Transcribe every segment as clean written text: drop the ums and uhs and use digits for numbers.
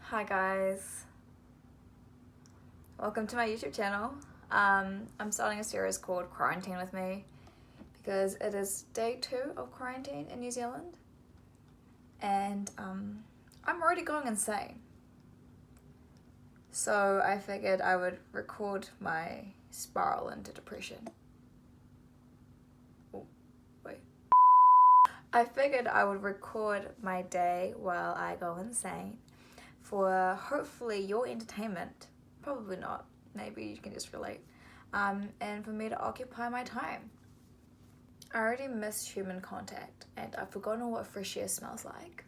Hi guys, welcome to my YouTube channel. I'm starting a series called Quarantine with Me because it is day 2 of quarantine in New Zealand and I'm already going insane. So I figured I would record my spiral into depression. Oh, wait. I figured I would record my day while I go insane for hopefully your entertainment. Probably not, maybe you can just relate, and for me to occupy my time. I already miss human contact and I've forgotten what fresh air smells like.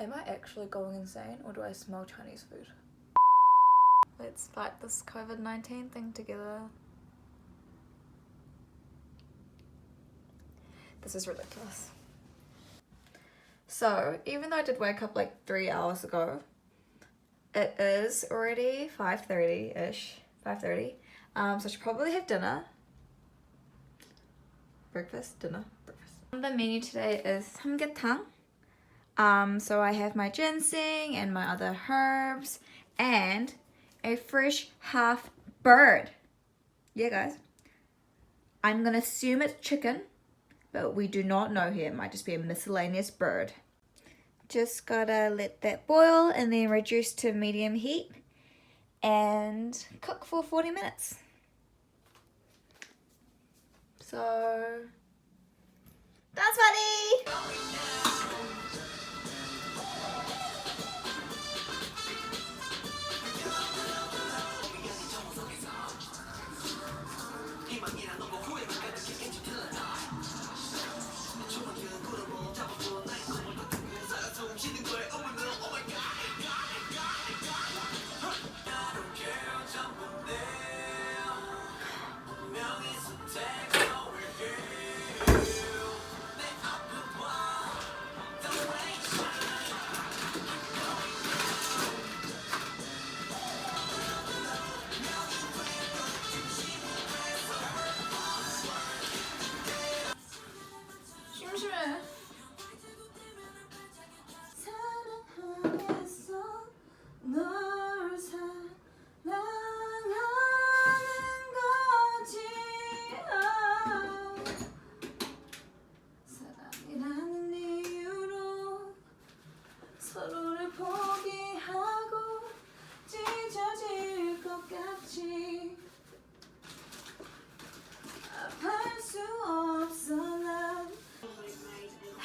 Am I actually going insane or do I smell Chinese food? Let's fight this COVID-19 thing together. This is ridiculous. So, even though I did wake up like 3 hours ago, it is already 5:30-ish. 5:30. So I should probably have dinner. Breakfast, dinner, breakfast. The menu today is samgyetang. So I have my ginseng and my other herbs and a fresh half bird. Yeah, guys. I'm gonna assume it's chicken, but we do not know here. It might just be a miscellaneous bird. Just gotta let that boil and then reduce to medium heat and cook for 40 minutes. So, dance buddy!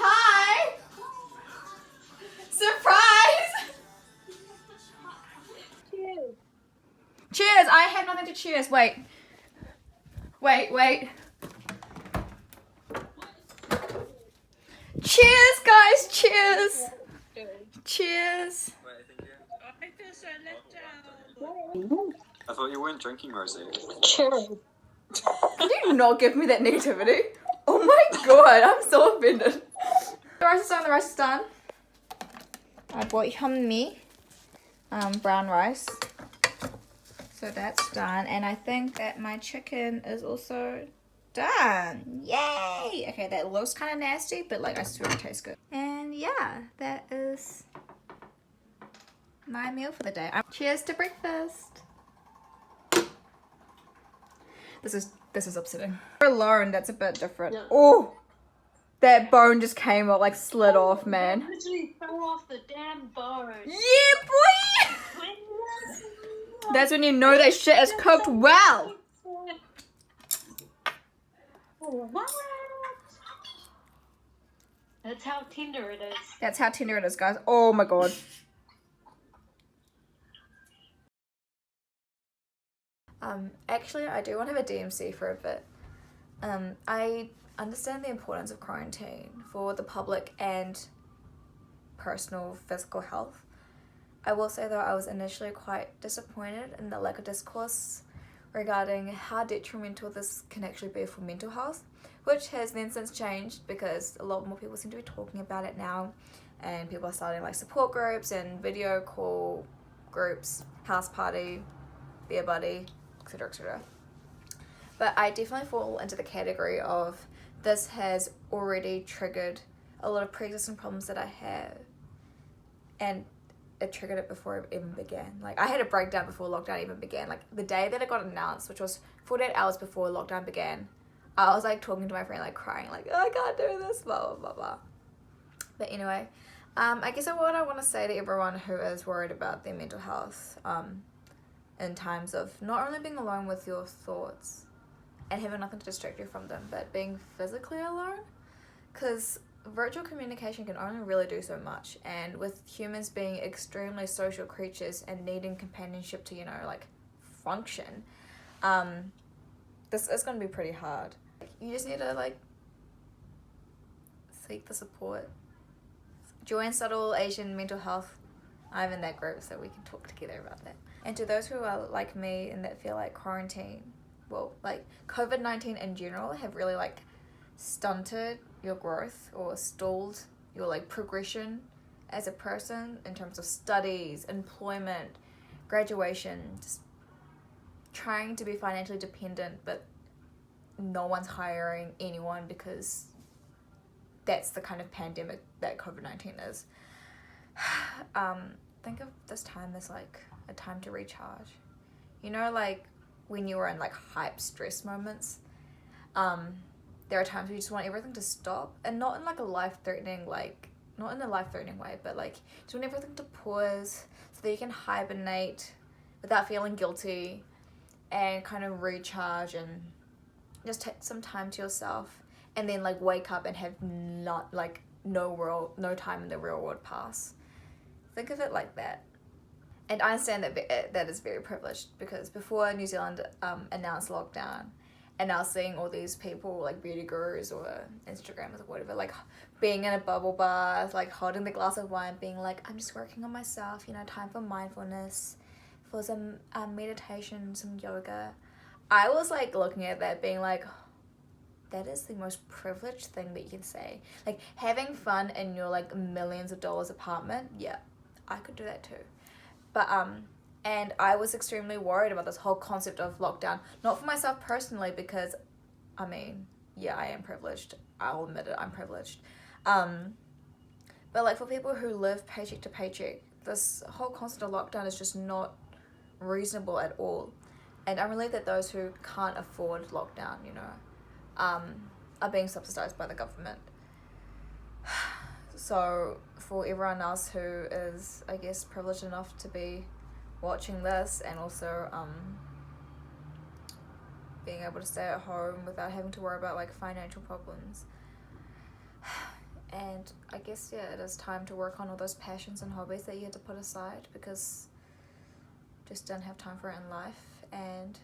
Hi! Surprise! Cheers. Cheers! I have nothing to cheers. Wait. Cheers, guys! Cheers! Cheers! I feel so let down. I thought you weren't drinking, Rosie. Cheers. Can you not give me that negativity? Oh my god, I'm so offended. The rice is done. I bought hyunmi, brown rice. So that's done. And I think that my chicken is also done. Yay! Okay, that looks kind of nasty, but like I swear it tastes good. And yeah, that is my meal for the day. Cheers to breakfast. This is upsetting. For Lauren, that's a bit different. Yeah. Oh, that bone just came up, like slid off, man. It literally fell off the damn bone. Yeah, boy! That's when you know that shit is cooked well. What? That's how tender it is. That's how tender it is, guys. Oh my god. Actually, I do want to have a DMC for a bit. I understand the importance of quarantine for the public and personal physical health. I will say though, I was initially quite disappointed in the lack of discourse regarding how detrimental this can actually be for mental health, which has then since changed because a lot more people seem to be talking about it now, and people are starting like support groups and video call groups, house party, beer buddy, etc., etc. But I definitely fall into the category of this has already triggered a lot of pre-existing problems that I have, and it triggered it before it even began. Like, I had a breakdown before lockdown even began. Like, the day that it got announced, which was 48 hours before lockdown began, I was like talking to my friend, like crying, like, oh, I can't do this, blah blah blah blah. But anyway, I guess what I want to say to everyone who is worried about their mental health, in times of not only being alone with your thoughts and having nothing to distract you from them, but being physically alone, because virtual communication can only really do so much, and with humans being extremely social creatures and needing companionship to, you know, like function, this is going to be pretty hard. You just need to like seek the support. Join Subtle Asian Mental Health. I'm in that group, so we can talk together about that. And to those who are like me and that feel like quarantine, well, like COVID-19 in general have really like stunted your growth or stalled your like progression as a person in terms of studies, employment, graduation, just trying to be financially dependent, but no one's hiring anyone because that's the kind of pandemic that COVID-19 is. Think of this time as like a time to recharge. You know, like when you were in like hype stress moments, there are times where you just want everything to stop, and not in like a life-threatening, like not in a life-threatening way, but like just want everything to pause so that you can hibernate without feeling guilty and kind of recharge and just take some time to yourself, and then like wake up and have not like no time in the real world pass. Think of it like that. And I understand that that is very privileged, because before New Zealand announced lockdown, and now seeing all these people like beauty gurus or Instagrammers or whatever, like being in a bubble bath, like holding the glass of wine, being like, I'm just working on myself, you know, time for mindfulness, for some meditation, some yoga. I was like looking at that being like, that is the most privileged thing that you can say. Like having fun in your like millions of dollars apartment, yeah, I could do that too. But and I was extremely worried about this whole concept of lockdown, not for myself personally, because I mean, yeah, I am privileged, I'll admit it, I'm privileged, but like for people who live paycheck to paycheck, this whole concept of lockdown is just not reasonable at all. And I believe that those who can't afford lockdown, you know, are being subsidized by the government. So for everyone else who is, I guess, privileged enough to be watching this, and also being able to stay at home without having to worry about like financial problems, and I guess, yeah, it is time to work on all those passions and hobbies that you had to put aside because just didn't have time for it in life. And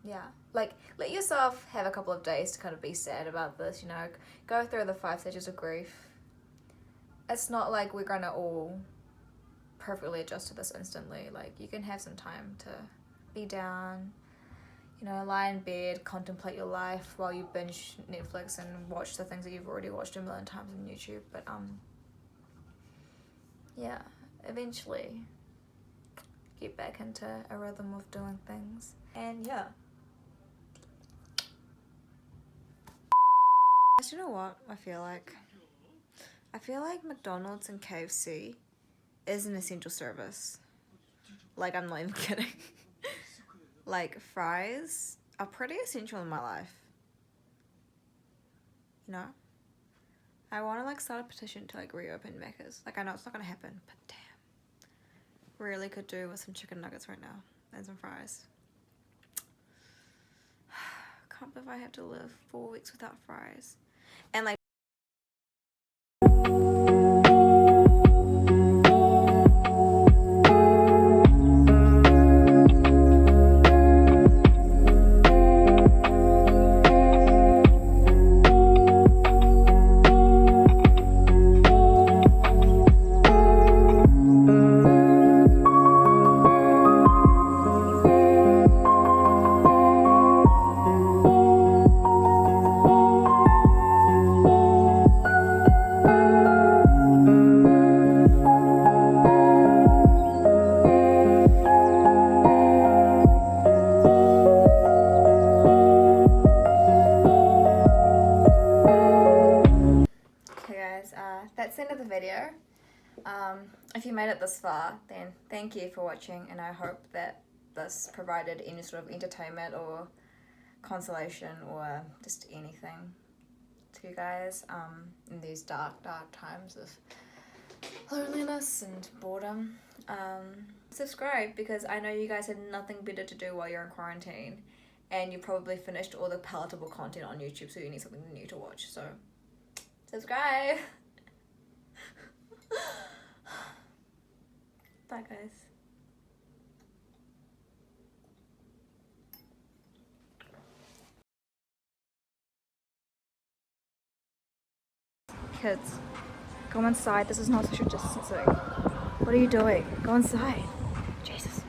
yeah, like let yourself have a couple of days to kind of be sad about this, you know, go through the 5 stages of grief. It's not like we're gonna all perfectly adjust to this instantly. Like you can have some time to be down, you know, lie in bed, contemplate your life while you binge Netflix and watch the things that you've already watched a million times on YouTube. But yeah, eventually get back into a rhythm of doing things. And yeah, you know what I feel like McDonald's and KFC is an essential service. Like, I'm not even kidding. Like, fries are pretty essential in my life, you know. I want to like start a petition to like reopen Macca's. Like, I know it's not gonna happen, but damn, really could do with some chicken nuggets right now and some fries. Can't believe I have to live 4 weeks without fries. And like that's the end of the video. If you made it this far, then thank you for watching, and I hope that this provided any sort of entertainment or consolation or just anything to you guys in these dark times of loneliness and boredom. Subscribe, because I know you guys had nothing better to do while you're in quarantine, and you probably finished all the palatable content on YouTube, so you need something new to watch. So subscribe. Bye guys. Kids, go inside. This is not social distancing. What are you doing? Go inside.